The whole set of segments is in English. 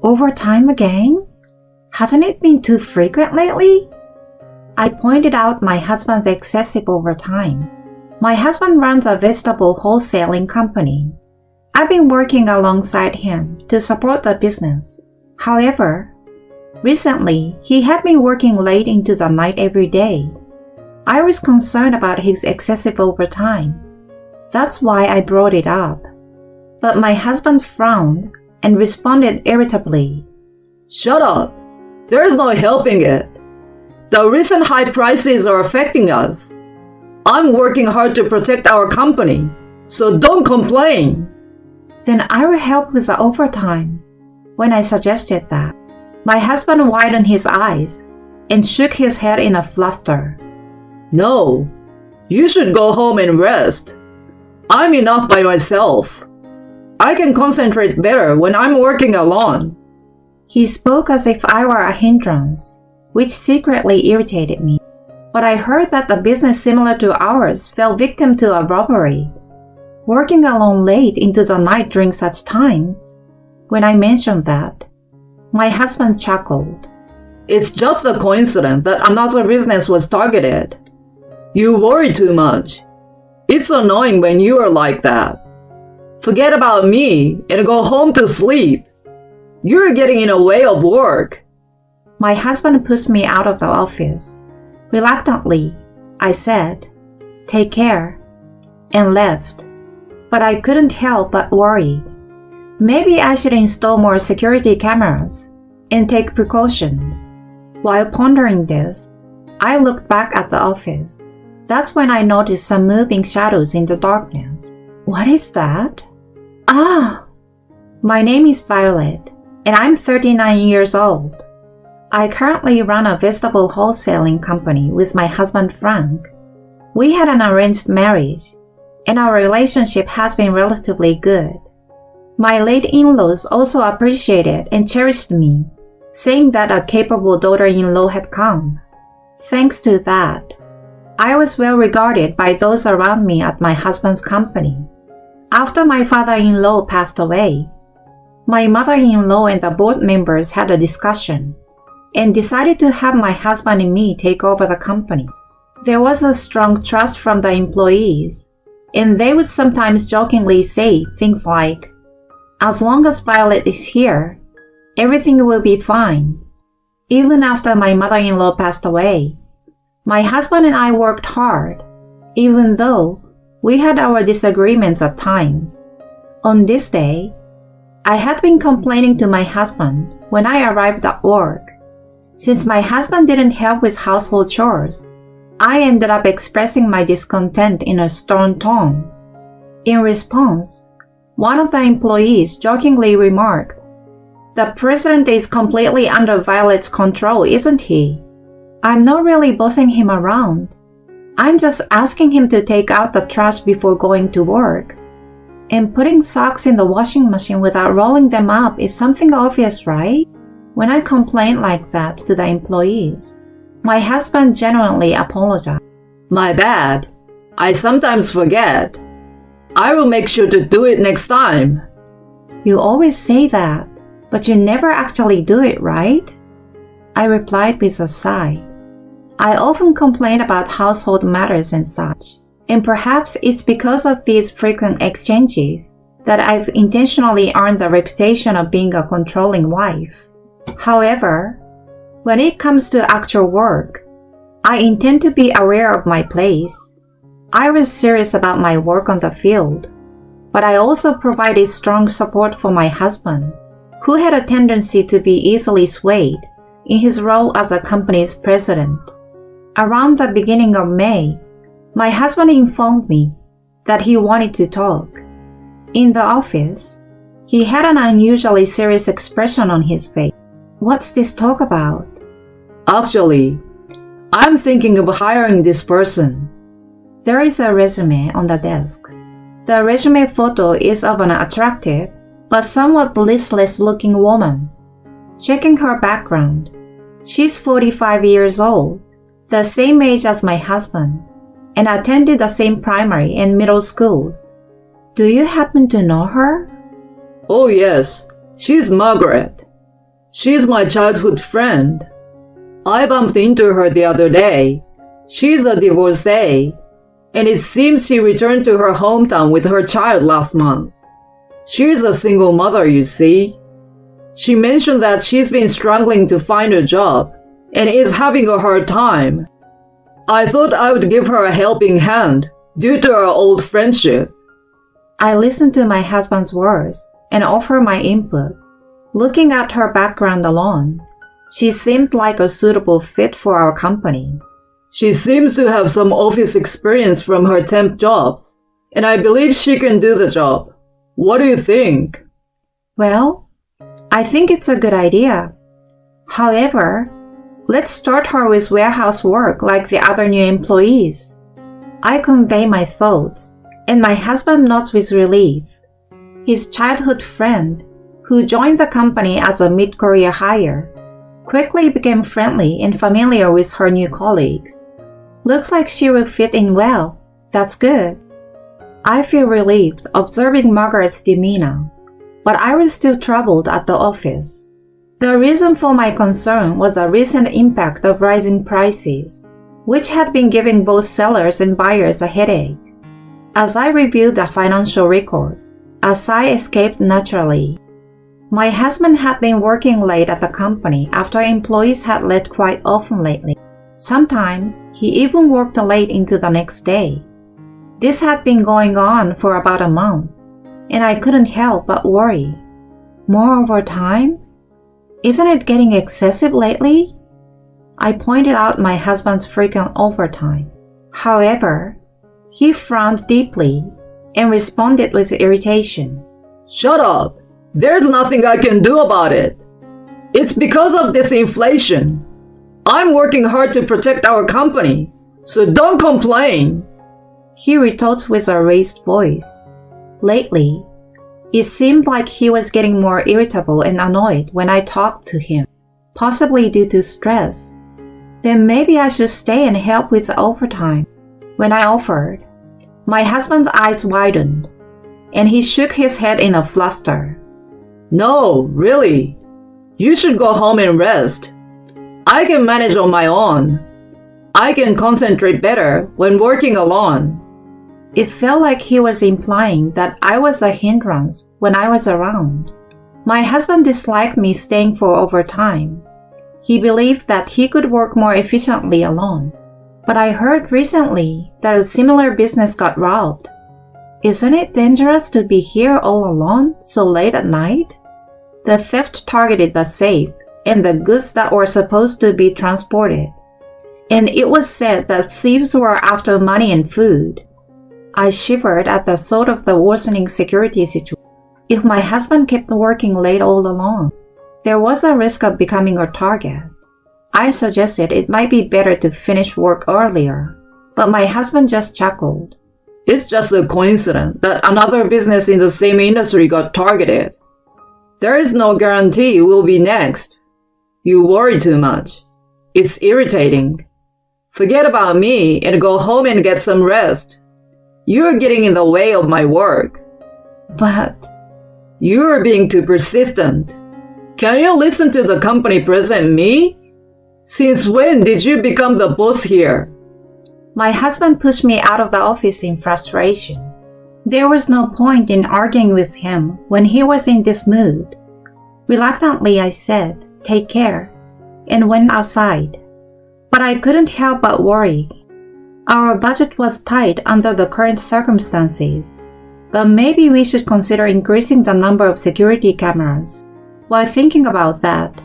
Overtime again? Hasn't it been too frequent lately? I pointed out my husband's excessive overtime. My husband runs a vegetable wholesaling company. I've been working alongside him to support the business. However, recently he had me working late into the night every day. I was concerned about his excessive overtime. That's why I brought it up. But my husband frowned and responded irritably. Shut up! There's no helping it. The recent high prices are affecting us. I'm working hard to protect our company, so don't complain. Then I will help with the overtime. When I suggested that, my husband widened his eyes and shook his head in a fluster. No, you should go home and rest. I'm enough by myself. I can concentrate better when I'm working alone. He spoke as if I were a hindrance, which secretly irritated me. But I heard that a business similar to ours fell victim to a robbery. Working alone late into the night during such times. When I mentioned that, my husband chuckled. It's just a coincidence that another business was targeted. You worry too much. It's annoying when you are like that. Forget about me and go home to sleep. You're getting in the way of work. My husband pushed me out of the office. Reluctantly, I said, "Take care," and left. But I couldn't help but worry. Maybe I should install more security cameras and take precautions. While pondering this, I looked back at the office. That's when I noticed some moving shadows in the darkness. What is that? Ah! My name is Violet, and I'm 39 years old. I currently run a vegetable wholesaling company with my husband Frank. We had an arranged marriage, and our relationship has been relatively good. My late in-laws also appreciated and cherished me, saying that a capable daughter-in-law had come. Thanks to that, I was well regarded by those around me at my husband's company. After my father-in-law passed away, my mother-in-law and the board members had a discussion and decided to have my husband and me take over the company. There was a strong trust from the employees, and they would sometimes jokingly say things like, "As long as Violet is here, everything will be fine." Even after my mother-in-law passed away, my husband and I worked hard, even though we had our disagreements at times. On this day, I had been complaining to my husband when I arrived at work. Since my husband didn't help with household chores, I ended up expressing my discontent in a stern tone. In response, one of the employees jokingly remarked, "The president is completely under Violet's control, isn't he? I'm not really bossing him around. I'm just asking him to take out the trash before going to work. And putting socks in the washing machine without rolling them up is something obvious, right?" When I complained like that to the employees, my husband genuinely apologized. My bad. I sometimes forget. I will make sure to do it next time. "You always say that, but you never actually do it, right?" I replied with a sigh. I often complain about household matters and such, and perhaps it's because of these frequent exchanges that I've intentionally earned the reputation of being a controlling wife. However, when it comes to actual work, I intend to be aware of my place. I was serious about my work on the field, but I also provided strong support for my husband, who had a tendency to be easily swayed in his role as a company's president. Around the beginning of May, my husband informed me that he wanted to talk. In the office, he had an unusually serious expression on his face. "What's this talk about?" Actually, I'm thinking of hiring this person. There is a resume on the desk. The resume photo is of an attractive but somewhat listless-looking woman. Checking her background, she's 45 years old, the same age as my husband, and attended the same primary and middle schools. Do you happen to know her? Oh yes, she's Margaret. She's my childhood friend. I bumped into her the other day. She's a divorcee, and it seems she returned to her hometown with her child last month. She's a single mother, you see. She mentioned that she's been struggling to find a job and is having a hard time. I thought I would give her a helping hand due to our old friendship. I listened to my husband's words and offered my input. Looking at her background alone, she seemed like a suitable fit for our company. She seems to have some office experience from her temp jobs, and I believe she can do the job. What do you think? Well, I think it's a good idea. However, let's start her with warehouse work like the other new employees. I convey my thoughts, and my husband nods with relief. His childhood friend, who joined the company as a mid-career hire, quickly became friendly and familiar with her new colleagues. Looks like she will fit in well. That's good. I feel relieved observing Margaret's demeanor, but I was still troubled at the office. The reason for my concern was a recent impact of rising prices, which had been giving both sellers and buyers a headache. As I reviewed the financial records, a sigh escaped naturally. My husband had been working late at the company after employees had left quite often lately. Sometimes he even worked late into the next day. This had been going on for about a month, and I couldn't help but worry. More overtime? Isn't it getting excessive lately? I pointed out my husband's frequent overtime. However, he frowned deeply and responded with irritation. Shut up! There's nothing I can do about it. It's because of this inflation. I'm working hard to protect our company, so don't complain. He retorts with a raised voice. Lately, it seemed like he was getting more irritable and annoyed when I talked to him, possibly due to stress. Then maybe I should stay and help with the overtime. When I offered, my husband's eyes widened, and he shook his head in a fluster. No, really. You should go home and rest. I can manage on my own. I can concentrate better when working alone. It felt like he was implying that I was a hindrance when I was around. My husband disliked me staying for overtime. He believed that he could work more efficiently alone. But I heard recently that a similar business got robbed. Isn't it dangerous to be here all alone so late at night? The theft targeted the safe and the goods that were supposed to be transported. And it was said that thieves were after money and food. I shivered at the thought of the worsening security situation. If my husband kept working late all along, there was a risk of becoming a target. I suggested it might be better to finish work earlier, but my husband just chuckled. It's just a coincidence that another business in the same industry got targeted. There is no guarantee we'll be next. You worry too much. It's irritating. Forget about me and go home and get some rest. You're getting in the way of my work. But you're being too persistent. Can you listen to the company president me? Since when did you become the boss here? My husband pushed me out of the office in frustration. There was no point in arguing with him when he was in this mood. Reluctantly, I said, "Take care," and went outside. But I couldn't help but worry. Our budget was tight under the current circumstances, but maybe we should consider increasing the number of security cameras. While thinking about that,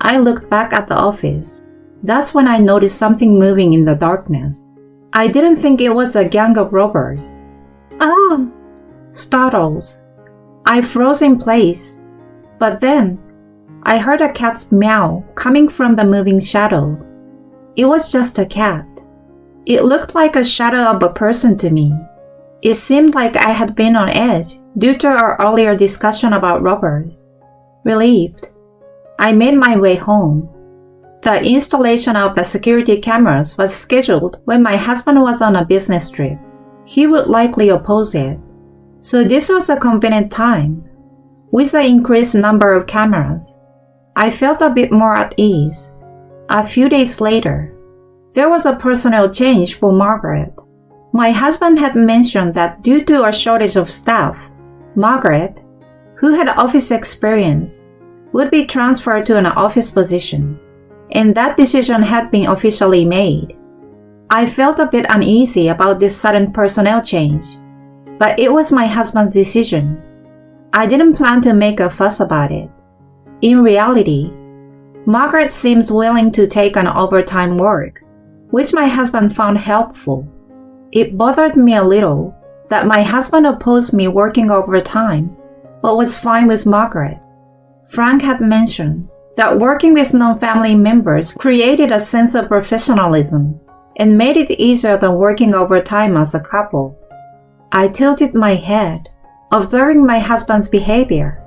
I looked back at the office. That's when I noticed something moving in the darkness. I didn't think it was a gang of robbers. Ah! Startled, I froze in place. But then, I heard a cat's meow coming from the moving shadow. It was just a cat. It looked like a shadow of a person to me. It seemed like I had been on edge due to our earlier discussion about robbers. Relieved, I made my way home. The installation of the security cameras was scheduled when my husband was on a business trip. He would likely oppose it, so this was a convenient time. With the increased number of cameras, I felt a bit more at ease. A few days later, there was a personnel change for Margaret. My husband had mentioned that due to a shortage of staff, Margaret, who had office experience, would be transferred to an office position, and that decision had been officially made. I felt a bit uneasy about this sudden personnel change, but it was my husband's decision. I didn't plan to make a fuss about it. In reality, Margaret seems willing to take on overtime work, which my husband found helpful. It bothered me a little that my husband opposed me working overtime, but was fine with Margaret. Frank had mentioned that working with non-family members created a sense of professionalism and made it easier than working overtime as a couple. I tilted my head, observing my husband's behavior.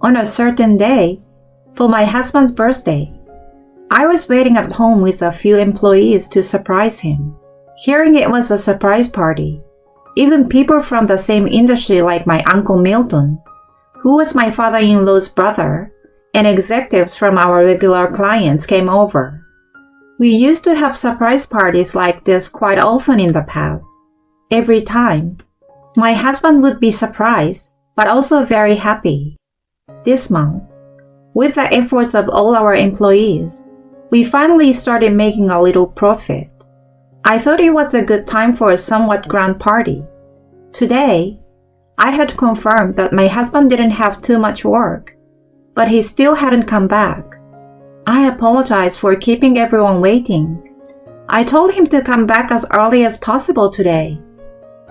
On a certain day, for my husband's birthday, I was waiting at home with a few employees to surprise him. Hearing it was a surprise party, even people from the same industry like my Uncle Milton, who was my father-in-law's brother, and executives from our regular clients came over. We used to have surprise parties like this quite often in the past. Every time, my husband would be surprised, but also very happy. This month, with the efforts of all our employees, we finally started making a little profit. I thought it was a good time for a somewhat grand party. Today, I had confirmed that my husband didn't have too much work, but he still hadn't come back. I apologized for keeping everyone waiting. I told him to come back as early as possible today.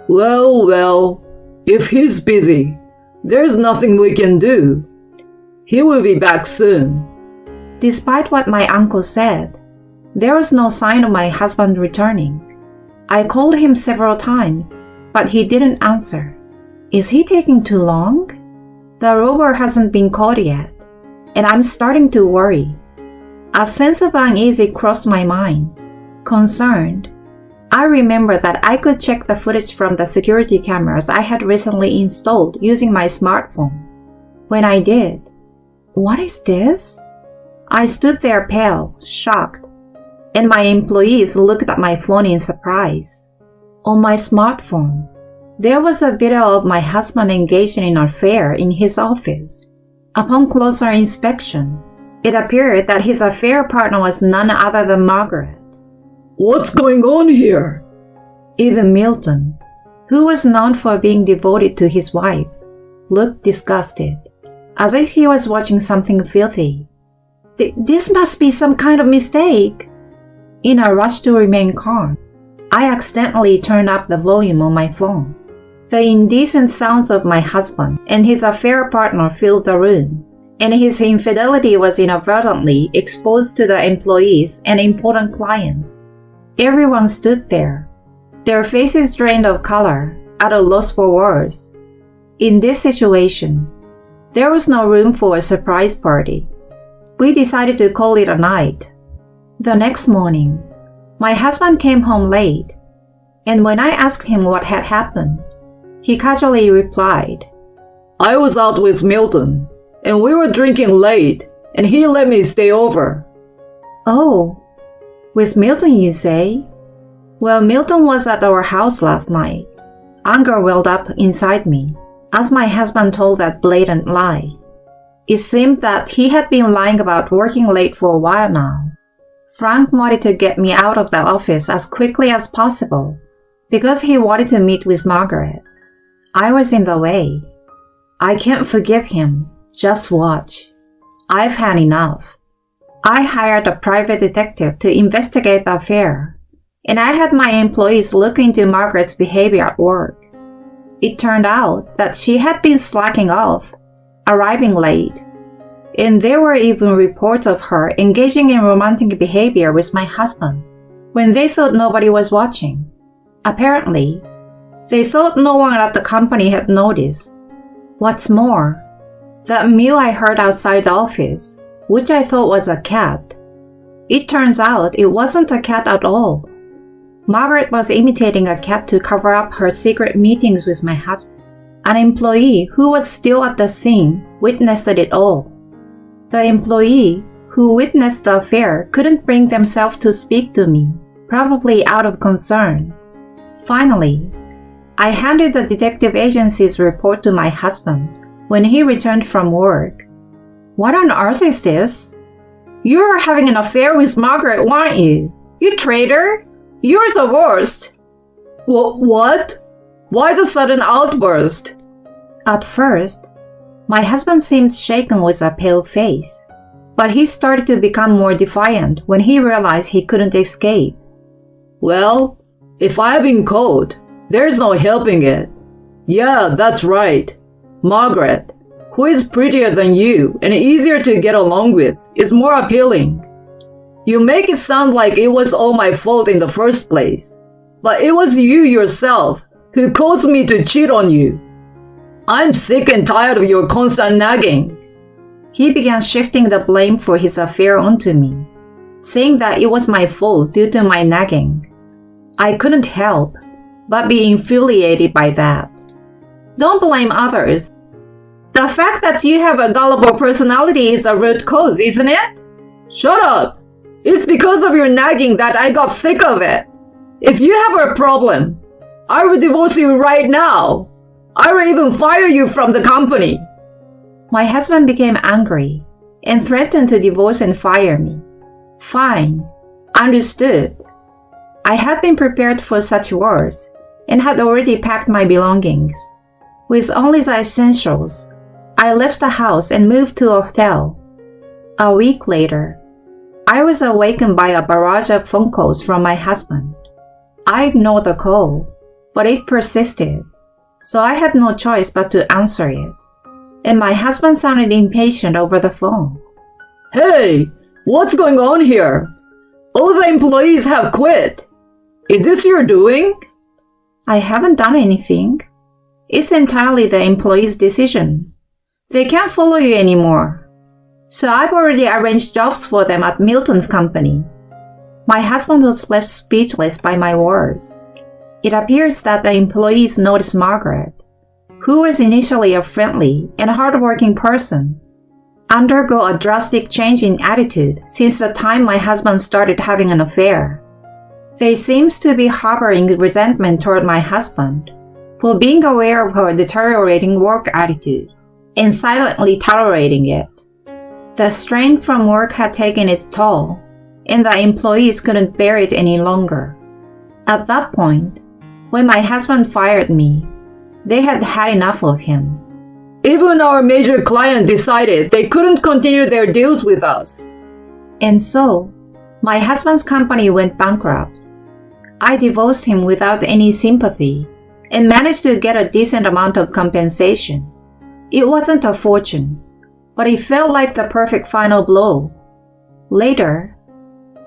Well, if he's busy, there's nothing we can do. He will be back soon. Despite what my uncle said, there was no sign of my husband returning. I called him several times, but he didn't answer. Is he taking too long? The robber hasn't been caught yet, and I'm starting to worry. A sense of unease crossed my mind. Concerned, I remembered that I could check the footage from the security cameras I had recently installed using my smartphone. When I did, what is this? I stood there pale, shocked, and my employees looked at my phone in surprise. On my smartphone, there was a video of my husband engaged in an affair in his office. Upon closer inspection, it appeared that his affair partner was none other than Margaret. What's going on here? Even Milton, who was known for being devoted to his wife, looked disgusted, as if he was watching something filthy. This must be some kind of mistake. In a rush to remain calm, I accidentally turned up the volume on my phone. The indecent sounds of my husband and his affair partner filled the room, and his infidelity was inadvertently exposed to the employees and important clients. Everyone stood there, their faces drained of color, at a loss for words. In this situation, there was no room for a surprise party. We decided to call it a night. The next morning, my husband came home late, and when I asked him what had happened, he casually replied, I was out with Milton, and we were drinking late, and he let me stay over. Oh, with Milton you say? Well, Milton was at our house last night. Anger welled up inside me as my husband told that blatant lie. It seemed that he had been lying about working late for a while now. Frank wanted to get me out of the office as quickly as possible because he wanted to meet with Margaret. I was in the way. I can't forgive him. Just watch. I've had enough. I hired a private detective to investigate the affair, and I had my employees look into Margaret's behavior at work. It turned out that she had been slacking off, arriving late, and there were even reports of her engaging in romantic behavior with my husband when they thought nobody was watching. Apparently, they thought no one at the company had noticed. What's more, that mew I heard outside the office, which I thought was a cat, it turns out it wasn't a cat at all. Margaret was imitating a cat to cover up her secret meetings with my husband. An employee who was still at the scene witnessed it all. The employee who witnessed the affair couldn't bring themselves to speak to me, probably out of concern. Finally, I handed the detective agency's report to my husband when he returned from work. "What on earth is this? You were having an affair with Margaret, weren't you? You traitor! You're the worst!" What? Why the sudden outburst? At first, my husband seemed shaken with a pale face, but he started to become more defiant when he realized he couldn't escape. "Well, if I've been caught, there's no helping it. Yeah, that's right. Margaret, who is prettier than you and easier to get along with, is more appealing. You make it sound like it was all my fault in the first place, but it was you yourself who caused me to cheat on you. I'm sick and tired of your constant nagging." He began shifting the blame for his affair onto me, saying that it was my fault due to my nagging. I couldn't help but be infuriated by that. "Don't blame others. The fact that you have a gullible personality is a root cause, isn't it?" "Shut up! It's because of your nagging that I got sick of it. If you have a problem, I will divorce you right now. I will even fire you from the company." My husband became angry and threatened to divorce and fire me. Fine, understood. I had been prepared for such words and had already packed my belongings. With only the essentials, I left the house and moved to a hotel. A week later, I was awakened by a barrage of phone calls from my husband. I ignored the call, but it persisted, so I had no choice but to answer it. And my husband sounded impatient over the phone. "Hey, what's going on here? All the employees have quit. Is this your doing?" "I haven't done anything. It's entirely the employee's decision. They can't follow you anymore. So I've already arranged jobs for them at Milton's company." My husband was left speechless by my words. It appears that the employees noticed Margaret, who was initially a friendly and hardworking person, undergo a drastic change in attitude since the time my husband started having an affair. They seems to be harboring resentment toward my husband for being aware of her deteriorating work attitude and silently tolerating it. The strain from work had taken its toll, and the employees couldn't bear it any longer. At that point, when my husband fired me, they had had enough of him. "Even our major client decided they couldn't continue their deals with us." And so, my husband's company went bankrupt. I divorced him without any sympathy and managed to get a decent amount of compensation. It wasn't a fortune, but it felt like the perfect final blow. Later,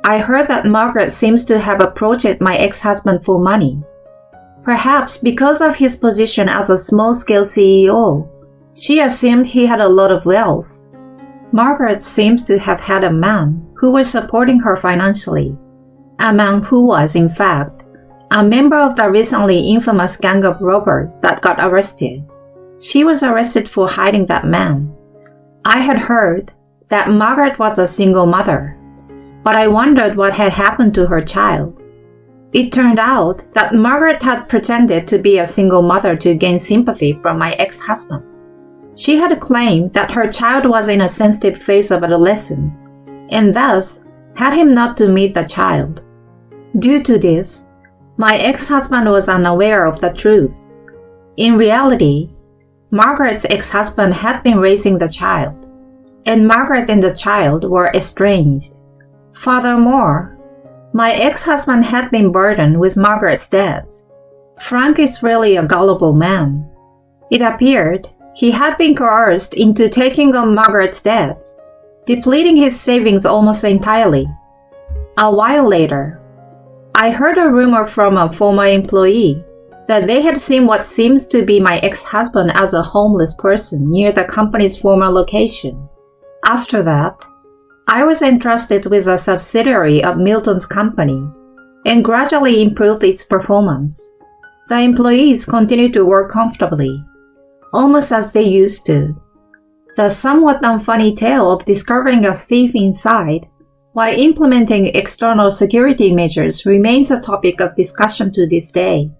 I heard that Margaret seems to have approached my ex-husband for money. Perhaps because of his position as a small-scale CEO, she assumed he had a lot of wealth. Margaret seems to have had a man who was supporting her financially, a man who was, in fact, a member of the recently infamous gang of robbers that got arrested. She was arrested for hiding that man. I had heard that Margaret was a single mother, but I wondered what had happened to her child. It turned out that Margaret had pretended to be a single mother to gain sympathy from my ex-husband. She had claimed that her child was in a sensitive phase of adolescence, and thus had him not to meet the child. Due to this, my ex-husband was unaware of the truth. In reality, Margaret's ex-husband had been raising the child, and Margaret and the child were estranged. Furthermore, my ex-husband had been burdened with Margaret's debts. Frank is really a gullible man. It appeared he had been coerced into taking on Margaret's debts, depleting his savings almost entirely. A while later, I heard a rumor from a former employee that they had seen what seems to be my ex-husband as a homeless person near the company's former location. After that, I was entrusted with a subsidiary of Milton's company and gradually improved its performance. The employees continued to work comfortably, almost as they used to. The somewhat unfunny tale of discovering a thief inside while implementing external security measures remains a topic of discussion to this day.